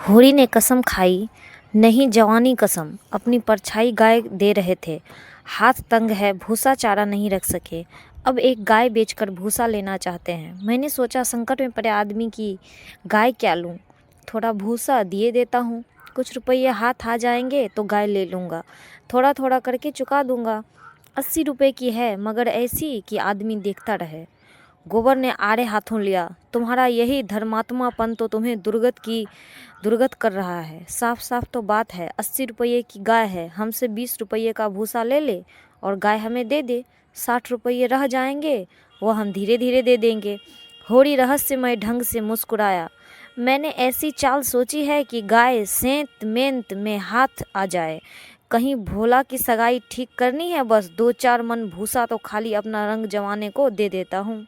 होरी ने कसम खाई, नहीं जवानी कसम। अपनी परछाई गाय दे रहे थे। हाथ तंग है, भूसा चारा नहीं रख सके। अब एक गाय बेचकर भूसा लेना चाहते हैं। मैंने सोचा संकट में पड़े आदमी की गाय क्या लूं, थोड़ा भूसा दिए देता हूँ। कुछ रुपये हाथ आ जाएंगे तो गाय ले लूँगा, थोड़ा थोड़ा करके चुका दूंगा। 80 रुपये की है, मगर ऐसी कि आदमी देखता रहे। गोबर ने आड़े हाथों लिया, तुम्हारा यही धर्मात्मापन तो तुम्हें दुर्गत कर रहा है। साफ साफ तो बात है, 80 रुपये की गाय है, हमसे 20 रुपये का भूसा ले ले और गाय हमें दे दे। 60 रुपये रह जाएंगे, वो हम धीरे धीरे दे देंगे। होरी रहस्यमय ढंग से मुस्कुराया। मैंने ऐसी चाल सोची है कि गाय सेंत मेंत में हाथ आ जाए। कहीं भोला की सगाई ठीक करनी है, बस 2-4 मन भूसा तो खाली अपना रंग जमाने को दे देता हूँ।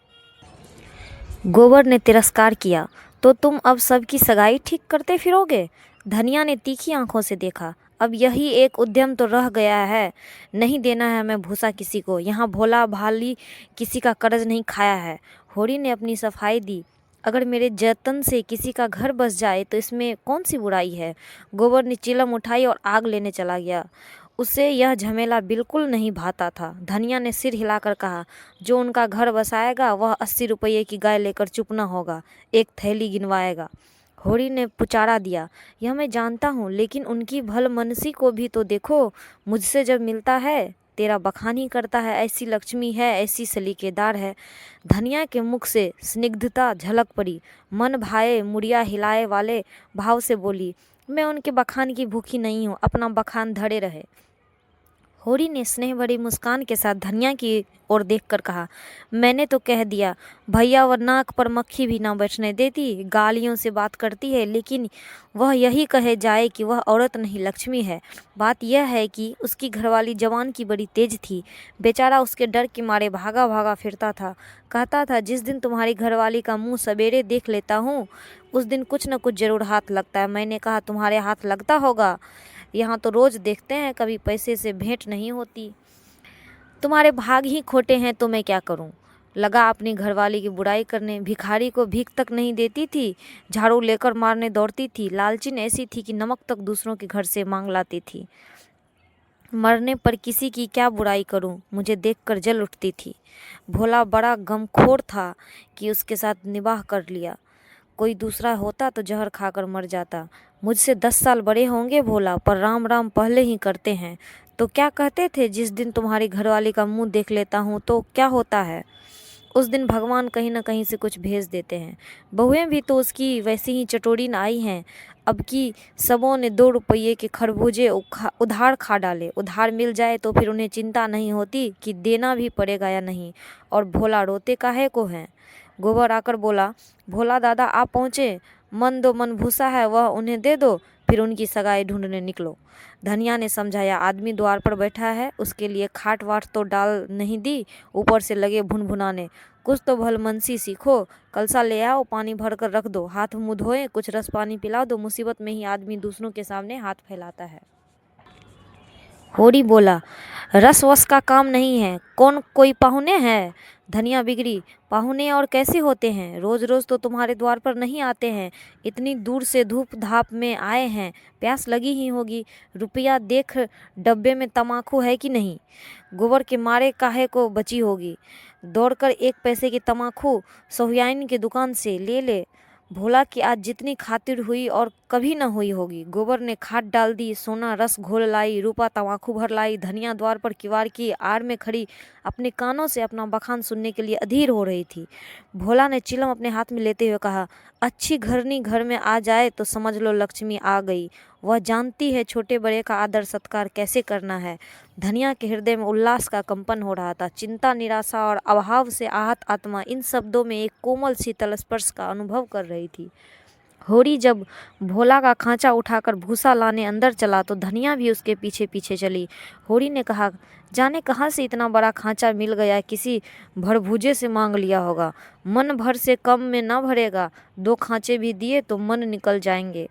गोबर ने तिरस्कार किया, तो तुम अब सबकी सगाई ठीक करते फिरोगे? धनिया ने तीखी आंखों से देखा। अब यही एक उद्यम तो रह गया है। नहीं देना है हमें भूसा किसी को। यहाँ भोला भाली किसी का कर्ज नहीं खाया है। होरी ने अपनी सफाई दी। अगर मेरे जतन से किसी का घर बस जाए तो इसमें कौन सी बुराई है। गोबर ने चिलम उठाई और आग लेने चला गया। उसे यह झमेला बिल्कुल नहीं भाता था। धनिया ने सिर हिलाकर कहा, जो उनका घर बसाएगा वह 80 रुपये की गाय लेकर चुप न होगा, एक थैली गिनवाएगा। होरी ने पुचारा दिया, यह मैं जानता हूँ, लेकिन उनकी भलमनसी को भी तो देखो। मुझसे जब मिलता है तेरा बखान ही करता है, ऐसी लक्ष्मी है, ऐसी सलीकेदार है। धनिया के मुख से स्निग्धता झलक पड़ी। मन भाए मुड़िया हिलाए वाले भाव से बोली, मैं उनके बखान की भूखी नहीं हूँ, अपना बखान धड़े रहे। होरी ने स्नेह भरी मुस्कान के साथ धनिया की ओर देखकर कहा, मैंने तो कह दिया, भैया और नाक पर मक्खी भी ना बैठने देती। गालियों से बात करती है, लेकिन वह यही कहे जाए कि वह औरत नहीं लक्ष्मी है। बात यह है कि उसकी घरवाली जवान की बड़ी तेज थी। बेचारा उसके डर के मारे भागा भागा फिरता था। कहता था, जिस दिन तुम्हारी घरवाली का मुंह सवेरे देख लेता हूँ उस दिन कुछ न कुछ जरूर हाथ लगता है। मैंने कहा, तुम्हारे हाथ लगता होगा, यहाँ तो रोज देखते हैं, कभी पैसे से भेंट नहीं होती। तुम्हारे भाग ही खोटे हैं तो मैं क्या करूं। लगा अपनी घरवाली की बुराई करने। भिखारी को भीख तक नहीं देती थी, झाड़ू लेकर मारने दौड़ती थी। लालचिन ऐसी थी कि नमक तक दूसरों के घर से मांग लाती थी। मरने पर किसी की क्या बुराई करूं, मुझे देखकर जल उठती थी। भोला बड़ा गमखोर था कि उसके साथ निबाह कर लिया। कोई दूसरा होता तो जहर खाकर मर जाता। मुझसे 10 साल बड़े होंगे भोला, पर राम राम पहले ही करते हैं। तो क्या कहते थे, जिस दिन तुम्हारी घरवाली का मुंह देख लेता हूँ तो क्या होता है। उस दिन भगवान कहीं न कहीं से कुछ भेज देते हैं। बहुएं भी तो उसकी वैसी ही चटोरी आई हैं। अब की सबों ने 2 रुपये के खरबूजे उधार खा डाले। उधार मिल जाए तो फिर उन्हें चिंता नहीं होती कि देना भी पड़ेगा या नहीं। और भोला रोते काहे को हैं। गोबर आकर बोला, भोला दादा आप पहुँचे, मन दो मन भूसा है वह उन्हें दे दो, फिर उनकी सगाई ढूंढने निकलो। धनिया ने समझाया, आदमी द्वार पर बैठा है, उसके लिए खाट वाट तो डाल नहीं दी, ऊपर से लगे भुनभुनाने। कुछ तो भलमनसी सीखो। कलसा ले आओ, पानी भर कर रख दो, हाथ मुँह धोए, कुछ रस पानी पिला दो। मुसीबत में ही आदमी दूसरों के सामने हाथ फैलाता है। होरी बोला, रस वस का काम नहीं है, कौन कोई पाहुने हैं। धनिया बिगड़ी, पाहुने और कैसे होते हैं, रोज रोज तो तुम्हारे द्वार पर नहीं आते हैं। इतनी दूर से धूप धाप में आए हैं, प्यास लगी ही होगी। रुपया देख डब्बे में तमाकू है कि नहीं। गोबर के मारे काहे को बची होगी। दौड़कर 1 पैसे की तमाकू सोहयाइन की दुकान से ले ले। भोला की आज जितनी खातिर हुई और कभी न हुई होगी। गोबर ने खाद डाल दी, सोना रस घोल लाई, रूपा तमाकू भर लाई। धनिया द्वार पर किवाड़ की आड़ में खड़ी अपने कानों से अपना बखान सुनने के लिए अधीर हो रही थी। भोला ने चिलम अपने हाथ में लेते हुए कहा, अच्छी घरनी घर में आ जाए तो समझ लो लक्ष्मी आ गई। वह जानती है छोटे बड़े का आदर सत्कार कैसे करना है। धनिया के हृदय में उल्लास का कंपन हो रहा था। चिंता, निराशा और अभाव से आहत आत्मा इन शब्दों में एक कोमल शीतल स्पर्श का अनुभव कर रही थी। होरी जब भोला का खांचा उठाकर भूसा लाने अंदर चला तो धनिया भी उसके पीछे पीछे चली। होरी ने कहा, जाने कहाँ से इतना बड़ा खांचा मिल गया, किसी भरभूजे से मांग लिया होगा। मन भर से कम में न भरेगा, 2 खांचे भी दिए तो मन निकल जाएंगे।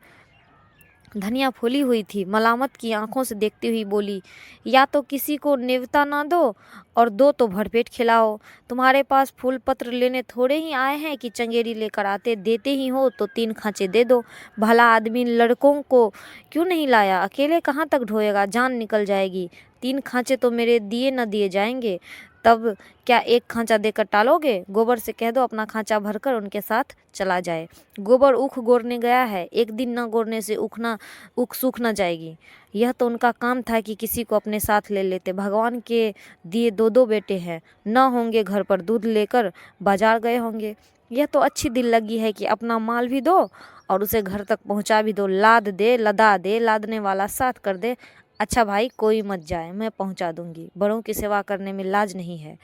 धनिया फूली हुई थी, मलामत की आंखों से देखती हुई बोली, या तो किसी को नेवता ना दो और दो तो भरपेट खिलाओ। तुम्हारे पास फूल पत्र लेने थोड़े ही आए हैं कि चंगेरी लेकर आते, देते ही हो तो 3 खांचे दे दो। भला आदमी लड़कों को क्यों नहीं लाया, अकेले कहाँ तक ढोएगा, जान निकल जाएगी। 3 खांचे तो मेरे दिए न दिए जाएंगे, तब क्या एक खांचा देकर टालोगे? गोबर से कह दो अपना खांचा भरकर उनके साथ चला जाए। गोबर ऊख गोरने गया है, एक दिन न गोरने से ऊख सूख न जाएगी। यह तो उनका काम था कि किसी को अपने साथ ले लेते। भगवान के दिए 2-2 बेटे हैं, न होंगे घर पर, दूध लेकर बाजार गए होंगे। यह तो अच्छी दिल लगी है कि अपना माल भी दो और उसे घर तक पहुंचा भी दो। लाद दे, लदा दे, लादने वाला साथ कर दे। अच्छा भाई, कोई मत जाए, मैं पहुंचा दूंगी। बड़ों की सेवा करने में लाज नहीं है।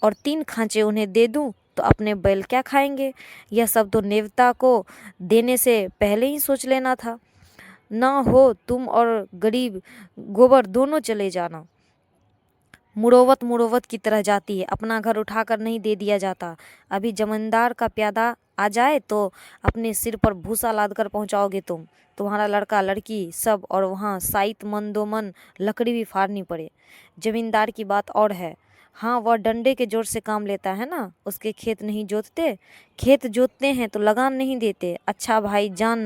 और 3 खांचे उन्हें दे दूं तो अपने बैल क्या खाएंगे? यह सब तो नेवता को देने से पहले ही सोच लेना था। ना हो तुम और गरीब गोबर दोनों चले जाना। मुड़ोवत मुड़ोवत की तरह जाती है, अपना घर उठाकर नहीं दे दिया जाता। अभी जमींदार का प्यादा आ जाए तो अपने सिर पर भूसा लाद कर पहुँचाओगे तुम, तुम्हारा लड़का लड़की सब, और वहाँ साइत मन दो मन लकड़ी भी फाड़नी पड़े। जमींदार की बात और है। हाँ, वह डंडे के जोर से काम लेता है ना, उसके खेत नहीं जोतते। खेत जोतते हैं तो लगान नहीं देते। अच्छा भाई, जान